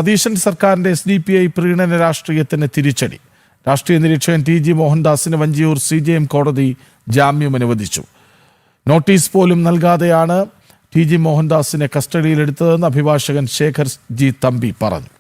സതീശൻ സർക്കാരിന്റെ SDPI പ്രീണന രാഷ്ട്രീയത്തിന് തിരിച്ചടി. രാഷ്ട്രീയ നിരീക്ഷകൻ TG മോഹൻദാസിന് വഞ്ചിയൂർ CJM കോടതി ജാമ്യം അനുവദിച്ചു. നോട്ടീസ് പോലും നൽകാതെയാണ് TG മോഹൻദാസിനെ കസ്റ്റഡിയിലെടുത്തതെന്ന് അഭിഭാഷകൻ ശേഖർ G തമ്പി പറഞ്ഞു.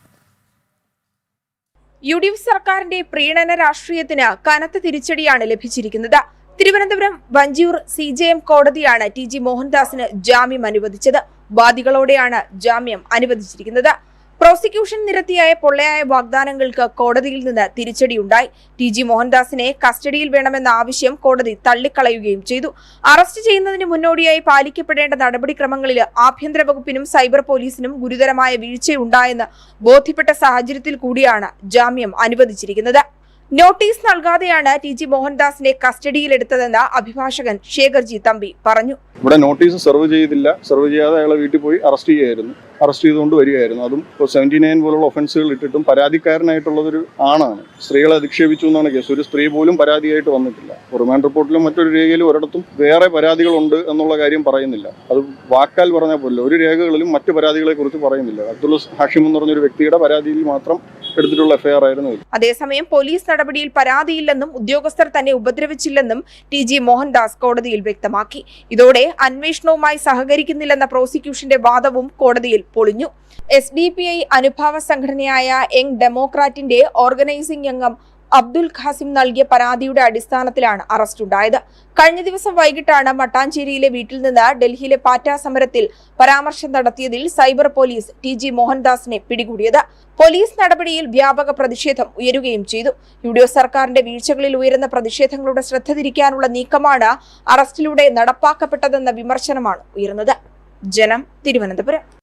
UDF സർക്കാരിന്റെ പ്രീണന രാഷ്ട്രീയത്തിന് കനത്ത തിരിച്ചടിയാണ് ലഭിച്ചിരിക്കുന്നത്. തിരുവനന്തപുരം വഞ്ചിയൂർ CJM കോടതിയാണ് TG മോഹൻദാസിന് ജാമ്യം അനുവദിച്ചത്. വാദികളോടെയാണ് ജാമ്യം അനുവദിച്ചിരിക്കുന്നത്. പ്രോസിക്യൂഷൻ നിരത്തിയായ പൊള്ളയായ വാഗ്ദാനങ്ങൾക്ക് കോടതിയിൽ നിന്ന് തിരിച്ചടിയുണ്ടായി. TG മോഹൻദാസിനെ കസ്റ്റഡിയിൽ വേണമെന്ന ആവശ്യം കോടതി തള്ളിക്കളയുകയും ചെയ്തു. അറസ്റ്റ് ചെയ്യുന്നതിന് മുന്നോടിയായി പാലിക്കപ്പെടേണ്ട നടപടിക്രമങ്ങളിൽ ആഭ്യന്തര വകുപ്പിനും സൈബർ പോലീസിനും ഗുരുതരമായ വീഴ്ചയുണ്ടായെന്ന് ബോധ്യപ്പെട്ട സാഹചര്യത്തിൽ കൂടിയാണ് ജാമ്യം അനുവദിച്ചിരിക്കുന്നത്. നോട്ടീസ് നൽകാതെയാണ് TG മോഹൻദാസിനെ കസ്റ്റഡിയിലെടുത്തതെന്ന് അഭിഭാഷകൻ ശേഖർ G തമ്പി പറഞ്ഞു. ഇവിടെ നോട്ടീസ് സെർവ് ചെയ്തില്ല, സെർവ് ചെയ്യാതെ അയാളെ വീട്ടിൽ പോയി അറസ്റ്റ് ചെയ്യുകയായിരുന്നു. അറസ്റ്റ് ചെയ്തുകൊണ്ട് വരികയായിരുന്നു. അതും 79 പോലുള്ള ഒഫൻസുകൾ ഇട്ടിട്ടും പരാതിക്കാരനായിട്ടുള്ളതൊരു ആണാണ്. സ്ത്രീകളെ അധിക്ഷേപിച്ചു എന്നാണ് കേസ്. ഒരു സ്ത്രീ പോലും പരാതിയായിട്ട് വന്നിട്ടില്ല. റിമാൻഡ് റിപ്പോർട്ടിലും മറ്റൊരു രേഖയിലും ഒരിടത്തും വേറെ പരാതികളുണ്ട് എന്നുള്ള കാര്യം പറയുന്നില്ല. അത് വാക്കാൽ പറഞ്ഞാൽ പോലും ഒരു രേഖകളിലും മറ്റു പരാതികളെ കുറിച്ച് പറയുന്നില്ല. അബ്ദുൾ ഹാഷിം എന്ന് പറഞ്ഞൊരു വ്യക്തിയുടെ പരാതിയിൽ മാത്രം എടുത്തിട്ടുള്ള FIR ആയിരുന്നു. അതേസമയം പോലീസ് നടപടിയിൽ പരാതിയില്ലെന്നും ഉദ്യോഗസ്ഥർ തന്നെ ഉപദ്രവിച്ചില്ലെന്നും TG മോഹൻദാസ് കോടതിയിൽ വ്യക്തമാക്കി. ഇതോടെ അന്വേഷണവുമായി സഹകരിക്കുന്നില്ലെന്ന പ്രോസിക്യൂഷന്റെ വാദവും കോടതിയിൽ പൊളിഞ്ഞു. SDPI അനുഭാവ സംഘടനയായ യങ് ഡെമോക്രാറ്റിന്റെ ഓർഗനൈസിംഗ് അംഗം അബ്ദുൽ ഖാസിം നൽകിയ പരാതിയുടെ അടിസ്ഥാനത്തിലാണ് അറസ്റ്റുണ്ടായത്. കഴിഞ്ഞ ദിവസം വൈകിട്ടാണ് മട്ടാഞ്ചേരിയിലെ വീട്ടിൽ നിന്ന് ഡൽഹിയിലെ പാറ്റ സമരത്തിൽ പരാമർശം നടത്തിയതിൽ സൈബർ പോലീസ് TG മോഹൻദാസിനെ പിടികൂടിയത്. പോലീസ് നടപടിയിൽ വ്യാപക പ്രതിഷേധം ഉയരുകയും ചെയ്തു. UDF സർക്കാരിന്റെ വീഴ്ചകളിൽ ഉയരുന്ന പ്രതിഷേധങ്ങളുടെ ശ്രദ്ധ തിരിക്കാനുള്ള നീക്കമാണ് അറസ്റ്റിലൂടെ നടപ്പാക്കപ്പെട്ടതെന്ന വിമർശനമാണ് ഉയർന്നത്. ജനം, തിരുവനന്തപുരം.